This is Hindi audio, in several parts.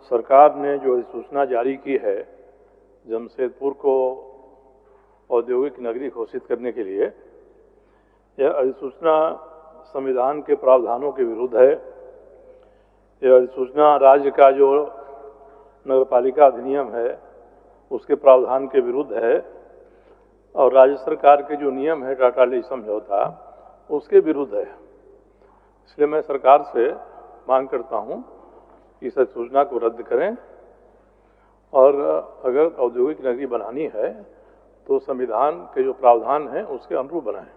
सरकार ने जो अधिसूचना जारी की है जमशेदपुर को औद्योगिक नगरी घोषित करने के लिए, यह अधिसूचना संविधान के प्रावधानों के विरुद्ध है। यह अधिसूचना राज्य का जो नगरपालिका अधिनियम है उसके प्रावधान के विरुद्ध है और राज्य सरकार के जो नियम है टाटा ली समझौता उसके विरुद्ध है। इसलिए मैं सरकार से मांग करता हूं कि इस अधिसूचना को रद्द करें और अगर औद्योगिक नगरी बनानी है तो संविधान के जो प्रावधान हैं उसके अनुरूप बनाएं।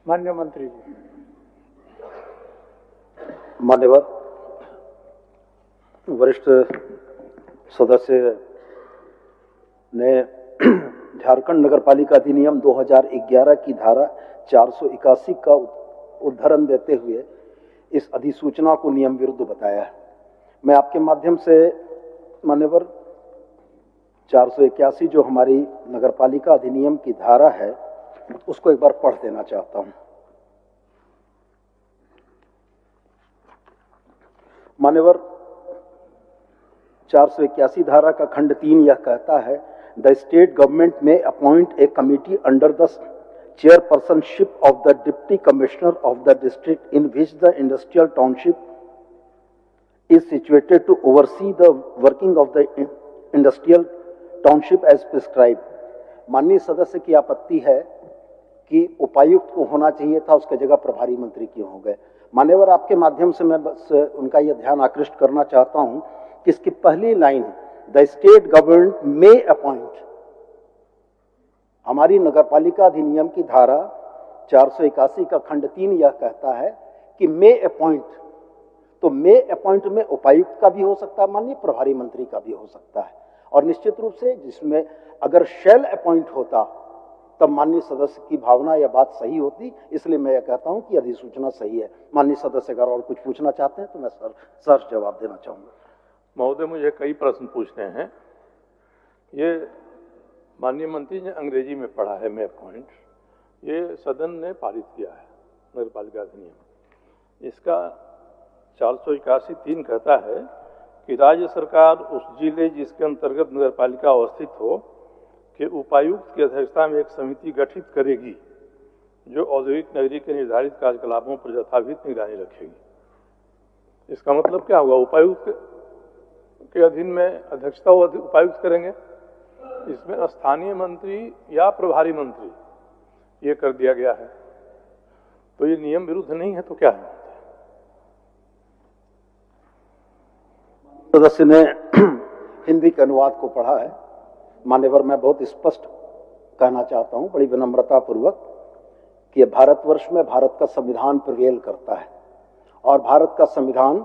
माननीय मंत्री जी। मान्यवर वरिष्ठ सदस्य ने झारखंड नगरपालिका अधिनियम 2011 की धारा 481 का उद्धरण देते हुए इस अधिसूचना को नियम विरुद्ध बताया है। मैं आपके माध्यम से मान्यवर 481 जो हमारी नगरपालिका अधिनियम की धारा है उसको एक बार पढ़ देना चाहता हूं। मान्यवर 481 धारा का खंड 3 यह कहता है, the state government may appoint a committee under the chairpersonship of the deputy commissioner of the district in which the industrial township is situated to oversee the working of the industrial township as prescribed। माननीय सदस्य की आपत्ति है कि उपायुक्त को होना चाहिए था, उसके जगह प्रभारी मंत्री क्यों हो गए। मान्यवर आपके माध्यम से मैं बस उनका यह ध्यान आकृष्ट करना चाहता हूं कि इसकी पहली line the state government may appoint, हमारी नगरपालिका अधिनियम की धारा 481 का खंड 3 यह कहता है कि मे अपॉइंट, तो मे अपॉइंट में उपायुक्त का भी हो सकता है, माननीय प्रभारी मंत्री का भी हो सकता है। और निश्चित रूप से जिसमें अगर शैल अपॉइंट होता तब माननीय सदस्य की भावना या बात सही होती। इसलिए मैं यह कहता हूं कि अधिसूचना सही है। माननीय सदस्य अगर और कुछ पूछना चाहते हैं तो मैं सर जवाब देना चाहूंगा। महोदय, मुझे कई प्रश्न पूछने हैं। ये माननीय मंत्री ने अंग्रेजी में पढ़ा है मे पॉइंट, ये सदन ने पारित किया है नगरपालिका अधिनियम। इसका 481(3) कहता है कि राज्य सरकार उस जिले जिसके अंतर्गत नगरपालिका अवस्थित हो के उपायुक्त की अध्यक्षता में एक समिति गठित करेगी जो औद्योगिक नगरी के निर्धारित कार्यकलापों पर यथाविहित निगरानी रखेगी। इसका मतलब क्या होगा? उपायुक्त के अधीन में अध्यक्षता उपायुक्त करेंगे। इसमें स्थानीय मंत्री या प्रभारी मंत्री ये कर दिया गया है, तो ये नियम विरुद्ध नहीं है तो क्या है? सदस्य ने हिंदी के अनुवाद को पढ़ा है। मान्यवर मैं बहुत स्पष्ट कहना चाहता हूं बड़ी विनम्रता पूर्वक कि भारतवर्ष में भारत का संविधान प्रिवेल करता है और भारत का संविधान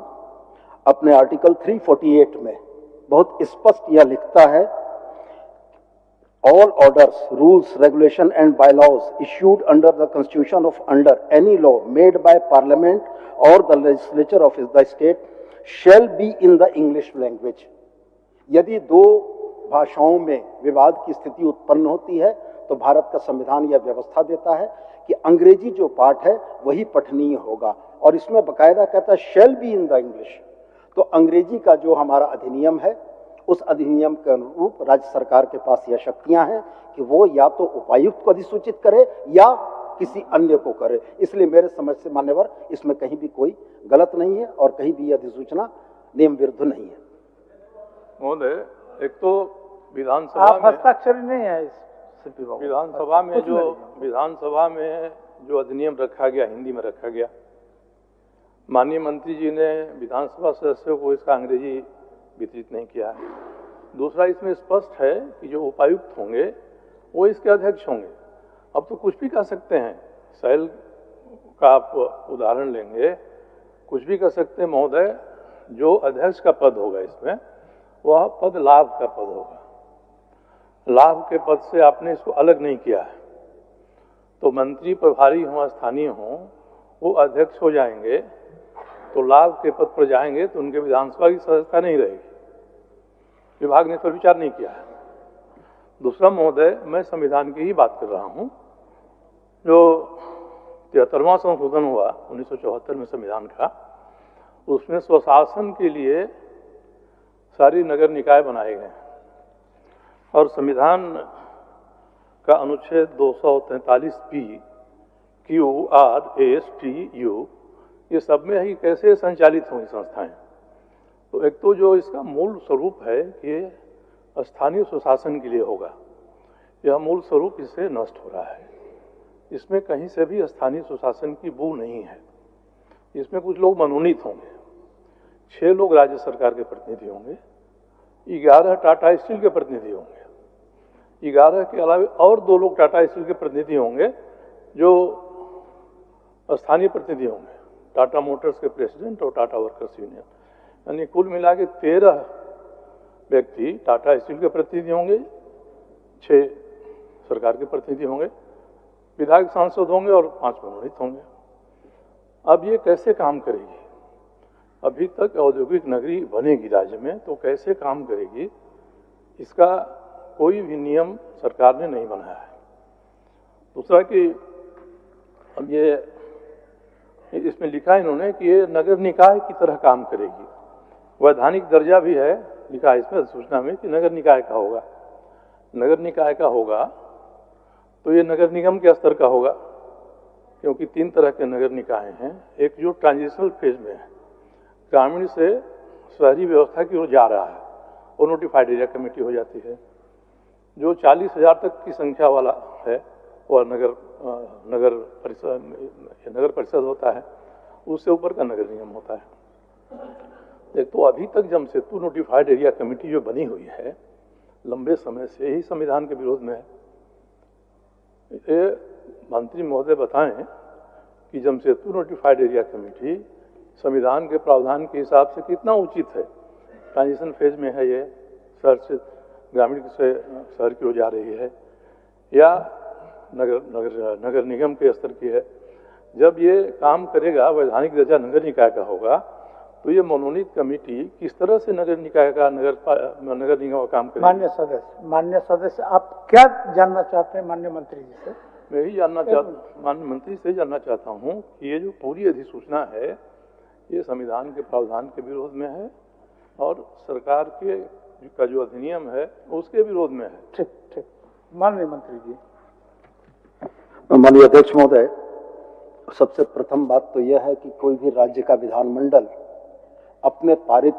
अपने आर्टिकल 348 में बहुत स्पष्ट यह लिखता है, all orders, rules, regulation and bylaws issued under the constitution of under any law made by parliament or the legislature of the state shall be in the English language। यदि दो भाषाओं में विवाद की स्थिति उत्पन्न होती है तो भारत का संविधान यह व्यवस्था देता है कि अंग्रेजी जो पाठ है वही पठनीय होगा और इसमें बकायदा कहता है shall be in the English। तो अंग्रेजी का जो हमारा अधिनियम है उस अधिनियम के अनुरूप राज्य सरकार के पास यह शक्तियां हैं कि वो या तो उपायुक्त को अधिसूचित करे या किसी अन्य को करे। इसलिए मेरे समझ से मान्यवर इसमें कहीं भी कोई गलत नहीं है और कहीं भी अधिसूचना नियम विरुद्ध नहीं है। महोदय, एक तो विधानसभा आप हस्ताक्षर नहीं है विधानसभा में जो अधिनियम रखा गया हिंदी में रखा गया, माननीय मंत्री जी ने विधानसभा सदस्यों को इसका अंग्रेजी वितरित नहीं किया है। दूसरा, इसमें स्पष्ट है कि जो उपायुक्त होंगे वो इसके अध्यक्ष होंगे। अब तो कुछ भी कह सकते हैं, शैल का आप उदाहरण लेंगे, कुछ भी कह सकते हैं महोदय। जो अध्यक्ष का पद होगा इसमें वह पद लाभ का पद होगा। लाभ के पद से आपने इसको अलग नहीं किया है। तो मंत्री प्रभारी हों स्थानीय हों वो अध्यक्ष हो जाएंगे तो लाभ के पद पर जाएंगे तो उनके विधानसभा की सदस्यता नहीं रहेगी। विभाग ने इस पर विचार नहीं किया है। दूसरा महोदय, मैं संविधान की ही बात कर रहा हूं। जो 73वां संशोधन हुआ 1974 में संविधान का, उसमें स्वशासन के लिए सारी नगर निकाय बनाए गए और संविधान का अनुच्छेद 243 QRSTU ये सब में ही कैसे संचालित होंगी संस्थाएं। तो एक तो जो इसका मूल स्वरूप है कि स्थानीय सुशासन के लिए होगा, यह मूल स्वरूप इससे नष्ट हो रहा है। इसमें कहीं से भी स्थानीय सुशासन की बू नहीं है। इसमें कुछ लोग मनोनीत होंगे, 6 लोग राज्य सरकार के प्रतिनिधि होंगे, 11 टाटा स्टील के प्रतिनिधि होंगे, 11 के अलावा और 2 लोग टाटा स्टील के प्रतिनिधि होंगे जो स्थानीय प्रतिनिधि होंगे, टाटा मोटर्स के प्रेसिडेंट और टाटा वर्कर्स यूनियन, यानी कुल मिला के 13 व्यक्ति टाटा स्टील के प्रतिनिधि होंगे, 6 सरकार के प्रतिनिधि होंगे, विधायक सांसद होंगे और 5 मनोनीत होंगे। अब ये कैसे काम करेगी? अभी तक औद्योगिक नगरी बनेगी राज्य में तो कैसे काम करेगी, इसका कोई भी नियम सरकार ने नहीं बनाया है। दूसरा कि अब ये इसमें लिखा है इन्होंने कि ये नगर निकाय की तरह काम करेगी। वैधानिक दर्जा भी है लिखा है इसमें सूचना में कि नगर निकाय का होगा। नगर निकाय का होगा तो ये नगर निगम के स्तर का होगा, क्योंकि 3 तरह के नगर निकाय हैं। एक जो ट्रांजिशनल फेज में है, ग्रामीण से शहरी व्यवस्था की ओर जा रहा है, वो नोटिफाइड एरिया कमेटी हो जाती है। जो 40,000 तक की संख्या वाला है वह नगर परिषद होता है, उससे ऊपर का नगर निगम होता है। एक तो अभी तक जमशेदपुर नोटिफाइड एरिया कमेटी जो बनी हुई है लंबे समय से ही संविधान के विरोध में है। ये मंत्री महोदय बताएं कि जमशेदपुर नोटिफाइड एरिया कमेटी संविधान के प्रावधान के हिसाब से कितना उचित है। ट्रांजिशन फेज में है, ये शहर से ग्रामीण से शहर की ओर जा रही है, या नगर निगम के स्तर की है। जब ये काम करेगा, वैधानिक दर्जा नगर निकाय का होगा, तो ये मनोनीत कमेटी किस तरह से नगर निकाय का नगर निगम का काम करेगी? माननीय सदस्य आप क्या जानना चाहते हैं माननीय मंत्री जी से? मैं ही माननीय मंत्री से जानना चाहता हूँ कि ये जो पूरी अधिसूचना है ये संविधान के प्रावधान के विरोध में है और सरकार का जो अधिनियम है उसके विरोध में है। ठीक। माननीय मंत्री जी। माननीय अध्यक्ष महोदय, सबसे प्रथम बात तो यह है कि कोई भी राज्य का विधानमंडल अपने पारित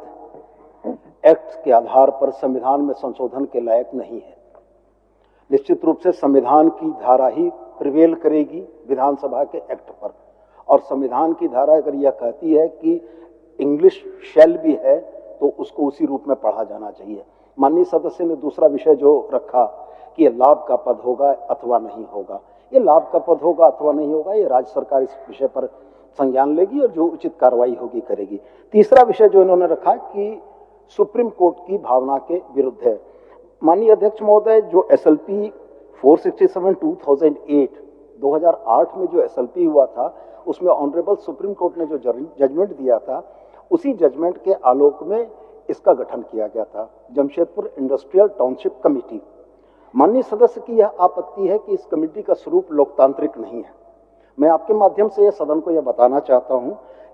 एक्ट के आधार पर संविधान में संशोधन के लायक नहीं है। निश्चित रूप से संविधान की धारा ही प्रिवेल करेगी विधानसभा के एक्ट पर, और संविधान की धारा अगर यह कहती है कि इंग्लिश शैल भी है तो उसको उसी रूप में पढ़ा जाना चाहिए। माननीय सदस्य ने दूसरा विषय जो रखा कि यह लाभ का पद होगा अथवा नहीं होगा, ये लाभ का पद होगा अथवा नहीं होगा, ये राज्य सरकार इस विषय पर संज्ञान लेगी और जो उचित कार्रवाई होगी करेगी। तीसरा विषय जो इन्होंने रखा कि सुप्रीम कोर्ट की भावना के विरुद्ध है। माननीय अध्यक्ष महोदय, जो SLP 467/2008 2008 में जो SLP हुआ था उसमें ऑनरेबल सुप्रीम कोर्ट ने जो जजमेंट दिया था उसी जजमेंट के आलोक में इसका गठन किया गया था, जमशेदपुर इंडस्ट्रियल टाउनशिप कमेटी। माननीय सदस्य की यह आपत्ति है कि इस कमेटी का स्वरूप लोकतांत्रिक नहीं है। मैं आपके माध्यम से सदन को यह बताना चाहता हूं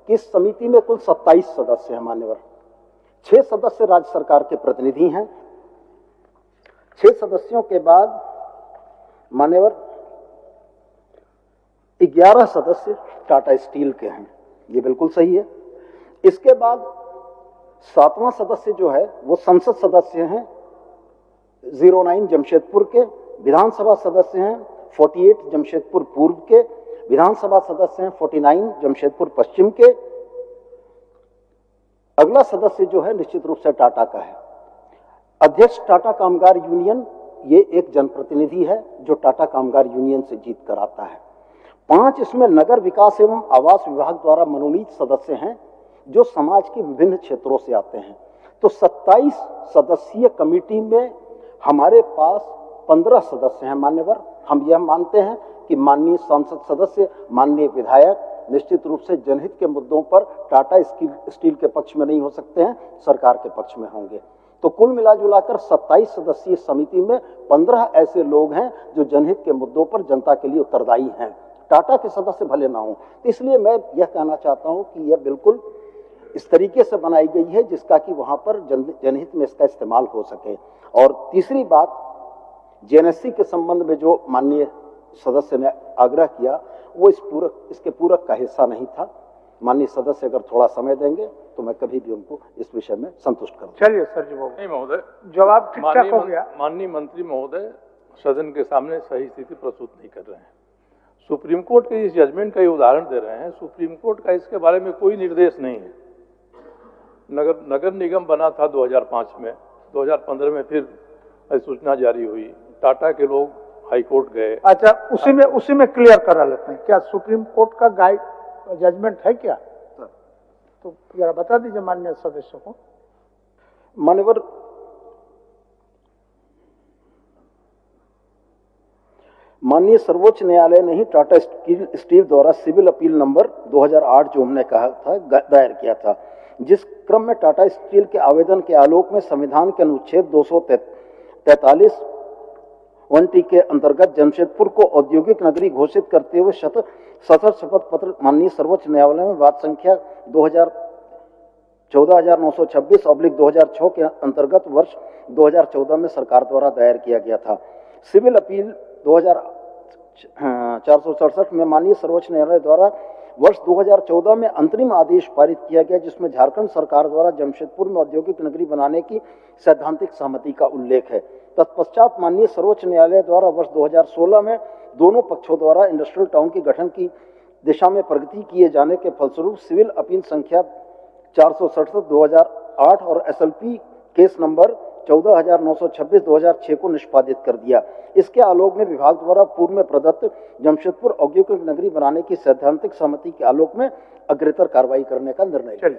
कि इस समिति में कुल 27 सदस्य हैं मान्यवर। 6 सदस्य राज्य सरकार के प्रतिनिधि हैं। 6 सदस्यों के बाद मान्यवर 11 सदस्य टाटा स्टील के हैं, ये बिल्कुल सही है। इसके बाद 7वां सदस्य जो है वो संसद सदस्य हैं 09 जमशेदपुर के, विधानसभा सदस्य हैं 48 जमशेदपुर पूर्व के, विधानसभा सदस्य हैं 49 जमशेदपुर पश्चिम के। अगला सदस्य जो है निश्चित रूप से टाटा का है। अध्यक्ष टाटा कामगार यूनियन, ये एक जनप्रतिनिधि है जो टाटा कामगार यूनियन से जीत कर आता है। 5 इसमें नगर विकास एवं आवास विभाग द्वारा मनोनीत सदस्य हैं जो समाज के विभिन्न क्षेत्रों से आते हैं। तो 27 सदस्यीय कमेटी में हमारे पास 15 सदस्य हैं मान्यवर। हम यह मानते हैं कि माननीय सांसद सदस्य, माननीय विधायक निश्चित रूप से जनहित के मुद्दों पर टाटा स्टील के पक्ष में नहीं हो सकते हैं, सरकार के पक्ष में होंगे। तो कुल मिलाजुलाकर 27 सदस्यीय समिति में 15 ऐसे लोग हैं जो जनहित के मुद्दों पर जनता के लिए उत्तरदायी हैं। टाटा के सदस्य भले ना हो, इसलिए मैं यह कहना चाहता हूं कि यह बिल्कुल इस तरीके से बनाई गई है जिसका कि वहां पर जनहित में इसका इस्तेमाल हो सके। और तीसरी बात, जेएनएससी के संबंध में जो माननीय सदस्य ने आग्रह किया वो इसके पूरक का हिस्सा नहीं था। माननीय सदस्य अगर थोड़ा समय देंगे तो मैं कभी भी उनको इस विषय में संतुष्ट करूंगा। चलिए सर जी, नहीं महोदय, जवाब ठीक ठाक हो गया। माननीय मंत्री महोदय सदन के सामने सही स्थिति प्रस्तुत नहीं कर रहे हैं। सुप्रीम कोर्ट के इस जजमेंट का ये उदाहरण दे रहे हैं। सुप्रीम कोर्ट का इसके बारे में कोई निर्देश नहीं है। नगर निगम बना था 2005 में, 2015 में फिर अधिसूचना जारी हुई, टाटा के लोग हाई कोर्ट गए। अच्छा, उसी में क्लियर करा लेते हैं, क्या सुप्रीम कोर्ट का गाइड जजमेंट है क्या? तो जरा बता दीजिए माननीय सदस्यों को। मान्यवर, माननीय सर्वोच्च न्यायालय ने ही टाटा स्टील द्वारा सिविल अपील नंबर 2008 जो हमने कहा था दायर किया था, जिस क्रम में टाटा स्टील के आवेदन के आलोक में संविधान के अनुच्छेद 243 1T के अंतर्गत जमशेदपुर को औद्योगिक नगरी घोषित करते हुए सशर्त शपथ पत्र माननीय सर्वोच्च न्यायालय में बात संख्या 14,926/2006 के अंतर्गत वर्ष 2014 में सरकार द्वारा दायर किया गया था। सिविल अपील 2467 में माननीय सर्वोच्च न्यायालय द्वारा वर्ष 2014 में अंतरिम आदेश पारित किया गया, जिसमें झारखंड सरकार द्वारा जमशेदपुर में औद्योगिक नगरी बनाने की सैद्धांतिक सहमति का उल्लेख है। तत्पश्चात माननीय सर्वोच्च न्यायालय द्वारा वर्ष 2016 में दोनों पक्षों द्वारा इंडस्ट्रियल टाउन के गठन की दिशा में प्रगति किए जाने के फलस्वरूप सिविल अपील संख्या 467/2008 और SLP केस नंबर 14,926/2006 को निष्पादित कर दिया। इसके आलोक में विभाग द्वारा पूर्व में प्रदत्त जमशेदपुर औद्योगिक नगरी बनाने की सैद्धांतिक सहमति के आलोक में अग्रेतर कार्रवाई करने का निर्णय लिया।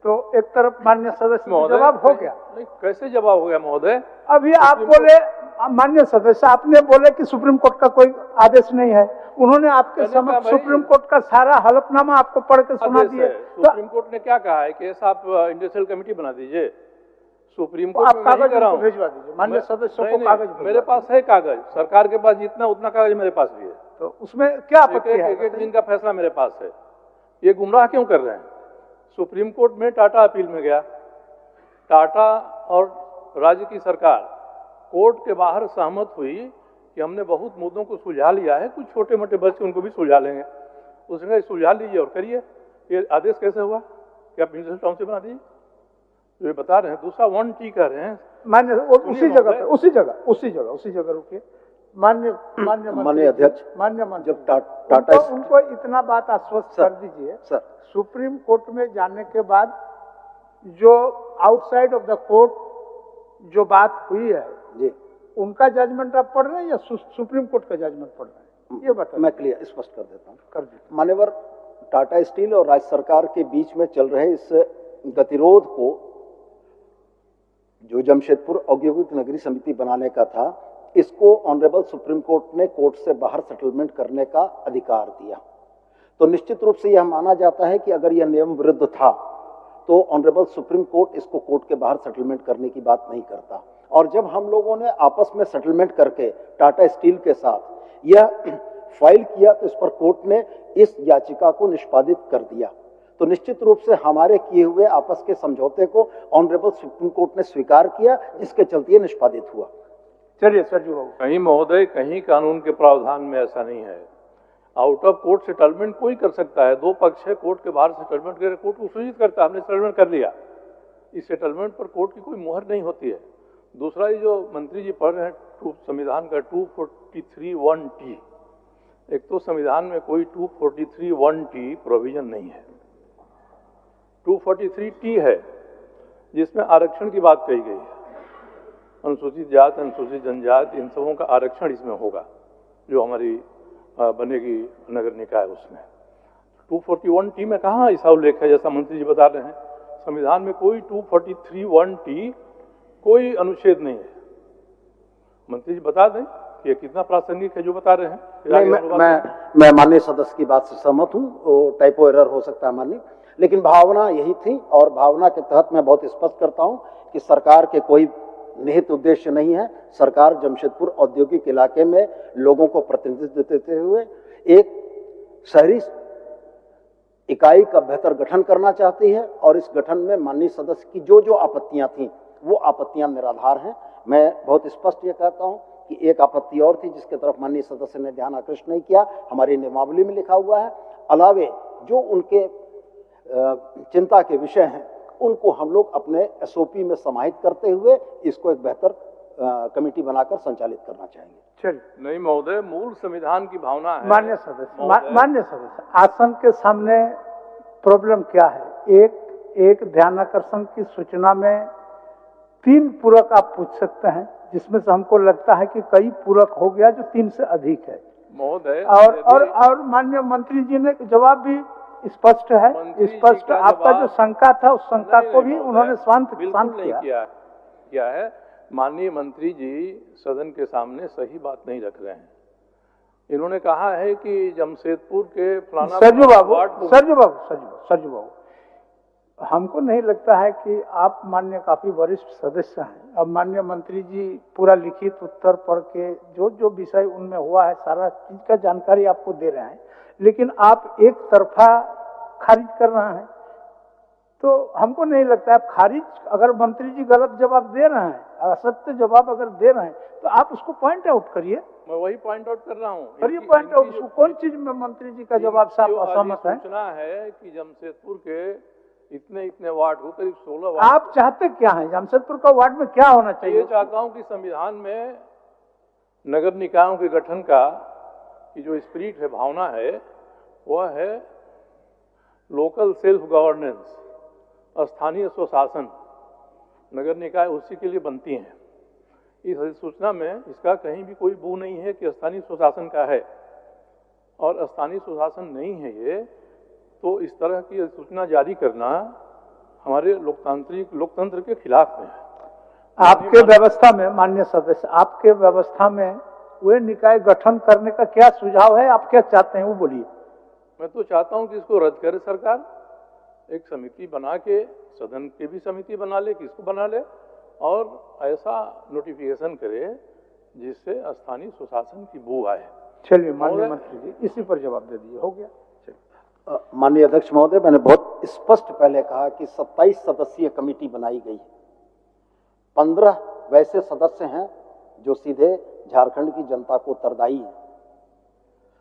तो एक तरफ माननीय सदस्य जवाब हो गया। कैसे जवाब हो गया महोदय? अभी आप बोले, माननीय सदस्य आपने बोले कि सुप्रीम कोर्ट का कोई आदेश नहीं है। उन्होंने आपके समक्ष सुप्रीम कोर्ट का सारा हलफनामा आपको पढ़ के सुना दिया। सुप्रीम कोर्ट ने क्या कहा है कि ऐसा आप इंडस्ट्रियल कमेटी बना दीजिए। सुप्रीम कोर्ट आप कागज भिजवा दीजिए माननीय सदस्यों को। कागज मेरे पास है, कागज सरकार के पास जितना उतना कागज मेरे पास भी है। तो उसमें क्या आपत्ति है? एक दिन का फैसला मेरे पास है। ये गुमराह क्यों कर रहे हैं? सुप्रीम कोर्ट में टाटा अपील में गया, टाटा और राज्य की सरकार कोर्ट के बाहर सहमत हुई कि हमने बहुत मुद्दों को सुलझा लिया है, कुछ छोटे मोटे बच्चे उनको भी सुलझा लेंगे। उसने सुलझा लीजिए और करिए। ये आदेश कैसे हुआ कि आप इंडस्ट्रियल टाउन से बना दीजिए? ये बता रहे हैं। दूसरा 1T कर रहे हैं। मान्य उसी जगह रुकिए। मान्य अध्यक्ष, मान्य मंत्री, जब टाटा उनको इतना बात आश्वस्त कर दीजिए सर, सुप्रीम कोर्ट में जाने के बाद जो आउटसाइड ऑफ द कोर्ट जो बात हुई है जी, उनका जजमेंट आप पढ़ रहे हैं या सुप्रीम कोर्ट का जजमेंट पढ़ रहे हैं? ये बताइए। मैं क्लियर स्पष्ट कर देता हूँ। कर दीजिए। मान्यवर, टाटा स्टील और राज्य सरकार के बीच में चल रहे इस गतिरोध को, जो जमशेदपुर औद्योगिक नगरी समिति बनाने का था, इसको ऑनरेबल सुप्रीम कोर्ट ने कोर्ट से बाहर सेटलमेंट करने का अधिकार दिया। तो निश्चित रूप से यह माना जाता है कि अगर यह नियम विरुद्ध था तो ऑनरेबल सुप्रीम कोर्ट इसको कोर्ट के बाहर सेटलमेंट करने की बात नहीं करता। और जब हम लोगों ने आपस में सेटलमेंट करके टाटा स्टील के साथ यह फाइल किया तो इस पर कोर्ट ने इस याचिका को निष्पादित कर दिया। तो निश्चित रूप से हमारे किए हुए आपस के समझौते को ऑनरेबल सुप्रीम कोर्ट ने स्वीकार किया, जिसके चलते ये निष्पादित हुआ। चलिए सर जी बाबू। कहीं महोदय, कहीं कानून के प्रावधान में ऐसा नहीं है। आउट ऑफ कोर्ट सेटलमेंट कोई कर सकता है। दो पक्ष है, कोर्ट के बाहर सेटलमेंट करे, कोर्ट को सूचित करता है हमने सेटलमेंट कर लिया। इस सेटलमेंट पर कोर्ट की कोई मुहर नहीं होती है। दूसरा, ये जो मंत्री जी पढ़ रहे हैं संविधान का 243(1)T, एक तो संविधान में कोई 243(1)T प्रोविजन नहीं है। 243T है जिसमें आरक्षण की बात कही गई है। अनुसूचित जात, अनुसूचित जनजात, इन सबों का आरक्षण इसमें होगा, जो हमारी बनेगी नगर निकाय उसमें। 241T में कहाँ ऐसा उल्लेख है जैसा मंत्री जी बता रहे हैं? संविधान में कोई 243(1)T कोई अनुच्छेद नहीं है। मंत्री जी बता दें कि ये कितना प्रासंगिक है जो बता रहे हैं। मैं माननीय सदस्य की बात से सहमत हूँ। वो टाइपो एरर हो सकता है माननीय, लेकिन भावना यही थी और भावना के तहत मैं बहुत स्पष्ट करता हूँ कि सरकार के कोई निहित उद्देश्य नहीं है। सरकार जमशेदपुर औद्योगिक इलाके में लोगों को प्रतिनिधित्व देते हुए एक शहरी इकाई का बेहतर गठन करना चाहती है और इस गठन में माननीय सदस्य की जो जो आपत्तियां थी वो आपत्तियां निराधार हैं। मैं बहुत स्पष्ट ये कहता हूं कि एक आपत्ति और थी जिसके तरफ माननीय सदस्य ने ध्यान आकृष्ट नहीं किया, हमारी नियमावली में लिखा हुआ है। अलावे जो उनके चिंता के विषय हैं उनको हम लोग अपने एसओपी में समाहित करते हुए इसको एक बेहतर कमेटी बनाकर संचालित करना चाहेंगे। चलिए। नहीं महोदय, मूल संविधान की भावना है। मान्य सदस्य, मान्य सदस्य, आसन के सामने प्रॉब्लम क्या है? एक ध्यानाकर्षण की सूचना में 3 पूरक आप पूछ सकते हैं, जिसमें से हमको लगता है कि कई पूरक हो गया जो 3 से अधिक है महोदय। और माननीय मंत्री जी ने जवाब भी स्पष्ट है, स्पष्ट। आपका जो शंका था उस शंका को भी उन्होंने शांत किया है। माननीय मंत्री जी सदन के सामने सही बात नहीं रख रहे हैं। इन्होंने कहा है कि जमशेदपुर के फलाना सरजू बाबू, हमको नहीं लगता है कि आप माननीय काफी वरिष्ठ सदस्य हैं। अब माननीय मंत्री जी पूरा लिखित उत्तर पढ़ के जो जो विषय उनमें हुआ है सारा चीज का जानकारी आपको दे रहे हैं, लेकिन आप एक तरफा खारिज कर रहे हैं। तो हमको नहीं लगता है खारिज, अगर मंत्री जी गलत जवाब दे रहे हैं, असत्य जवाब अगर दे रहे हैं, तो आप उसको पॉइंट आउट करिए। मैं वही पॉइंट आउट कर रहा हूँ। करिए पॉइंट आउट। कौन चीज में मंत्री जी का जवाब से आप असहमत है? सूचना है कि जमशेदपुर के इतने वार्ड को, करीब 16 वार्ड। आप चाहते क्या है? जमशेदपुर का वार्ड में क्या होना चाहिए? ये चाहता हूँ कि संविधान में नगर निकायों के गठन का की जो स्पिरिट है, भावना है, वह है लोकल सेल्फ गवर्नेंस, स्थानीय स्वशासन। नगर निकाय उसी के लिए बनती हैं। इस अधिसूचना में इसका कहीं भी कोई बू नहीं है कि स्थानीय स्वशासन का है, और स्थानीय स्वशासन नहीं है ये, तो इस तरह की अधिसूचना जारी करना हमारे लोकतंत्र के खिलाफ में है। आपके व्यवस्था में माननीय सदस्य, आपके व्यवस्था में वे निकाय गठन करने का क्या सुझाव है? आप क्या चाहते हैं वो बोलिए। मैं तो चाहता हूं कि इसको रद्द करे सरकार, एक समिति बना के, सदन की भी समिति बना ले, किसको बना ले, और ऐसा नोटिफिकेशन करे जिससे स्थानीय स्वशासन की बू आए। चलिए माननीय मंत्री जी, इसी पर जवाब दे दीजिए। हो गया। माननीय अध्यक्ष महोदय, मैंने बहुत स्पष्ट पहले कहा कि 27 सदस्यीय कमेटी बनाई गई। 15 वैसे सदस्य हैं जो सीधे झारखंड की जनता को उत्तरदायी हैं।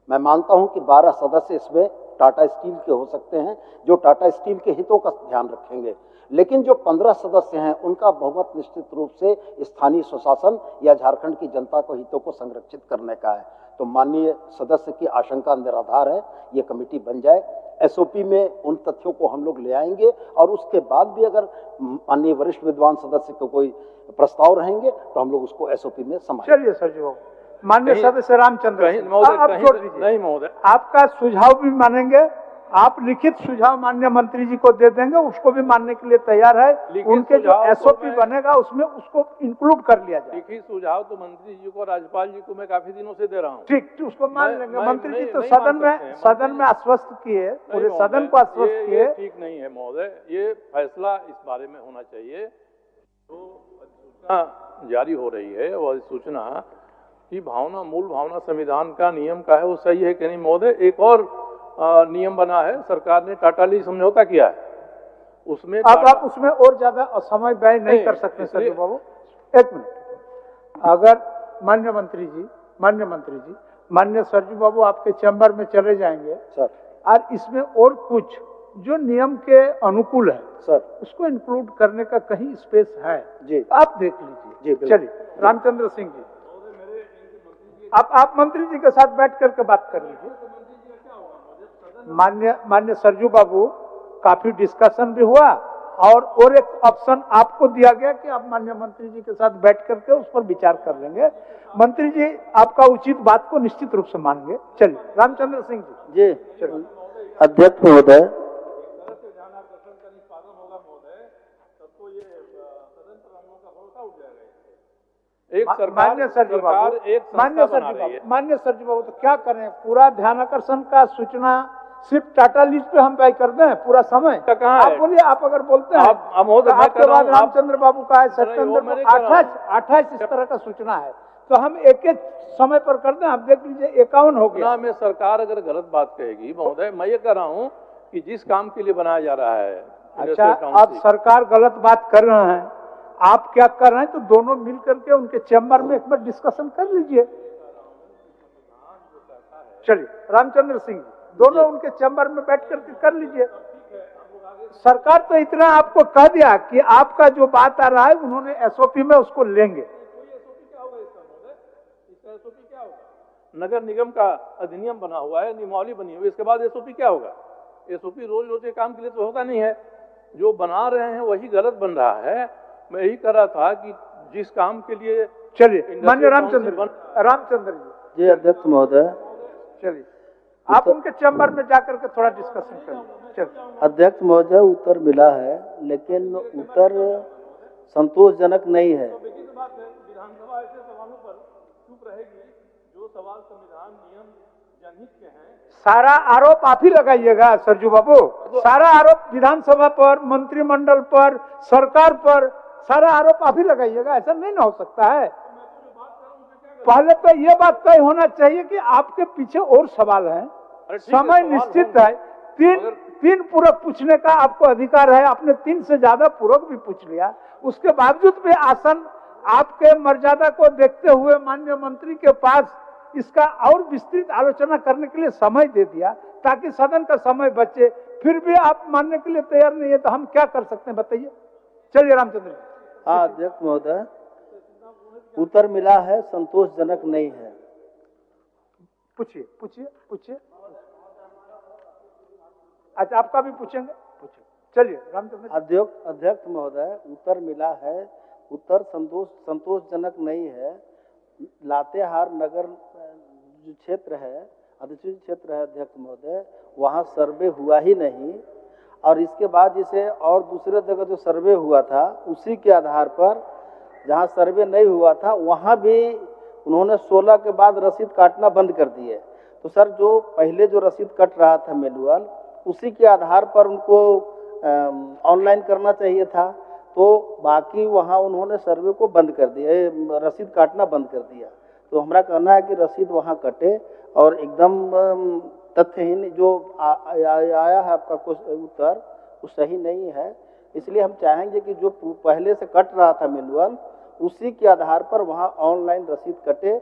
मैं मानता हूं कि 12 सदस्य इसमें टाटा स्टील के हो सकते हैं, जो टाटा स्टील के हितों का ध्यान रखेंगे, लेकिन जो 15 सदस्य हैं उनका बहुमत निश्चित रूप से स्थानीय स्वशासन या झारखंड की जनता को हितों को संरक्षित करने का है। तो माननीय सदस्य की आशंका निराधार है, ये कमेटी बन जाए। एसओपी में उन तथ्यों को हम लोग ले आएंगे, और उसके बाद भी अगर माननीय वरिष्ठ विद्वान सदस्य को कोई प्रस्ताव रहेंगे तो हम लोग उसको एसओपी में समाहित। चलिए सर जी, माननीय सदस्य रामचंद्र, आप छोड़ दीजिए। नहीं महोदय, आपका सुझाव भी मानेंगे। आप लिखित सुझाव माननीय मंत्री जी को दे देंगे, उसको भी मानने के लिए तैयार है। उनके जो एसओपी बनेगा उसमें उसको इंक्लूड कर लिया जाए। लिखित सुझाव तो मंत्री जी को, राज्यपाल जी को मैं काफी दिनों से दे रहा हूँ। ठीक, उसको मान लेंगे। मंत्री जी तो सदन में आश्वस्त किए, पूरे सदन को आश्वस्त किए। ठीक नहीं है महोदय, ये फैसला इस बारे में होना चाहिए। तो अधिसूचना जारी हो रही है, वो अधिसूचना की भावना, मूल भावना संविधान का नियम का है, वो सही है कि नहीं महोदय? एक और नियम बना है, सरकार ने टाटा ली समझौता किया है, उसमें अब आप उसमें और ज्यादा समय व्यय नहीं कर सकते सर बाबू। एक मिनट, अगर माननीय मंत्री जी, माननीय सरजू बाबू आपके चैम्बर में चले जाएंगे सर, और इसमें और कुछ जो नियम के अनुकूल है सर, उसको इंक्लूड करने का कहीं स्पेस है जी, आप देख लीजिए जी। चलिए रामचंद्र सिंह जी, आप मंत्री जी के साथ बैठ करके बात कर लीजिए। मान्य सरजू बाबू, काफी डिस्कशन भी हुआ, और एक ऑप्शन आपको दिया गया कि आप माननीय मंत्री जी के साथ बैठ करके उस पर विचार कर लेंगे। मंत्री जी आपका उचित बात को निश्चित रूप से मानेंगे। चलिए रामचंद्र सिंह जी। जी अध्यक्ष महोदय, मान्य सरजू बाबू, तो क्या करें? पूरा ध्यान आकर्षण का सूचना सिर्फ टाटा लीज पे हम व्यय कर दें पूरा समय? आप बोलिए, आप अगर बोलते हैं आपके बाद रामचंद्र बाबू का है, सत्येंद्र 28 इस तरह का सूचना है, तो हम एक एक समय पर कर दें। आप देख लीजिए 51 हो गया। में सरकार अगर गलत बात कहेगी महोदय, मैं ये कह रहा हूँ कि जिस काम के लिए बनाया जा रहा है, अच्छा, अब सरकार गलत बात कर रहे हैं, आप क्या कर रहे हैं, तो दोनों मिल करके उनके चैम्बर में एक बार डिस्कशन कर लीजिए। चलिए रामचंद्र सिंह दोनों उनके चैम्बर में बैठ करके कर लीजिए। सरकार तो इतना आपको कह दिया कि आपका जो बात आ रहा है उन्होंने एसओपी में उसको लेंगे। नगर निगम का अधिनियम बना हुआ है, नियमावली बनी हुई है, इसके बाद एसओपी क्या होगा? एसओपी रोज रोज के काम के लिए तो होता नहीं है। जो बना रहे हैं वही गलत बन रहा है। मैं यही कह रहा था कि जिस काम के लिए, चलिए माननीय रामचंद्र जी अध्यक्ष महोदय, चलिए आप उनके चैम्बर में जाकर के थोड़ा डिस्कशन करिए। अध्यक्ष महोदय, उत्तर मिला है लेकिन उत्तर संतोषजनक नहीं है। विधानसभा ऐसे सवालों पर चुप रहेगी जो सवाल संविधान नियम जनहित के हैं। सारा आरोप आप ही लगाइएगा सरजू बाबू, सारा आरोप विधानसभा पर, मंत्रिमंडल पर, सरकार पर, सारा आरोप आप ही लगाइएगा। ऐसा नहीं ना हो सकता है। पहले तो ये बात तय होना चाहिए कि आपके पीछे और सवाल हैं, समय निश्चित है। तीन पूरक पूछने का आपको अधिकार है, आपने 3 से ज्यादा पूरक भी पूछ लिया। उसके बावजूद भी आसन आपके मर्यादा को देखते हुए माननीय मंत्री के पास इसका और विस्तृत आलोचना करने के लिए समय दे दिया ताकि सदन का समय बचे। फिर भी आप मानने के लिए तैयार नहीं है तो हम क्या कर सकते हैं बताइए। चलिए रामचंद्र। हाँ अध्यक्ष महोदय, उत्तर मिला है, संतोषजनक नहीं है। पूछिए पूछिए पूछिए। अच्छा आपका भी पूछेंगे, पूछिए। चलिए रामचंद्र। अध्यक्ष महोदय, उत्तर मिला है, उत्तर संतोषजनक नहीं है। लातेहार नगर जो क्षेत्र है, अधिसूचित क्षेत्र है अध्यक्ष महोदय, वहाँ सर्वे हुआ ही नहीं। और इसके बाद जिसे और दूसरे जगह जो सर्वे हुआ था उसी के आधार पर, जहाँ सर्वे नहीं हुआ था वहाँ भी उन्होंने 16 के बाद रसीद काटना बंद कर दिए। तो सर, जो पहले जो रसीद कट रहा था मैनुअल, उसी के आधार पर उनको ऑनलाइन करना चाहिए था। तो बाकी वहाँ उन्होंने सर्वे को बंद कर दिया, रसीद काटना बंद कर दिया। तो हमारा कहना है कि रसीद वहाँ कटे और एकदम तथ्यहीन जो आया है आपका उत्तर, वो सही नहीं है। इसलिए हम चाहेंगे कि जो पहले से कट रहा था मैनुअल, उसी के आधार पर वहाँ ऑनलाइन रसीद कटे।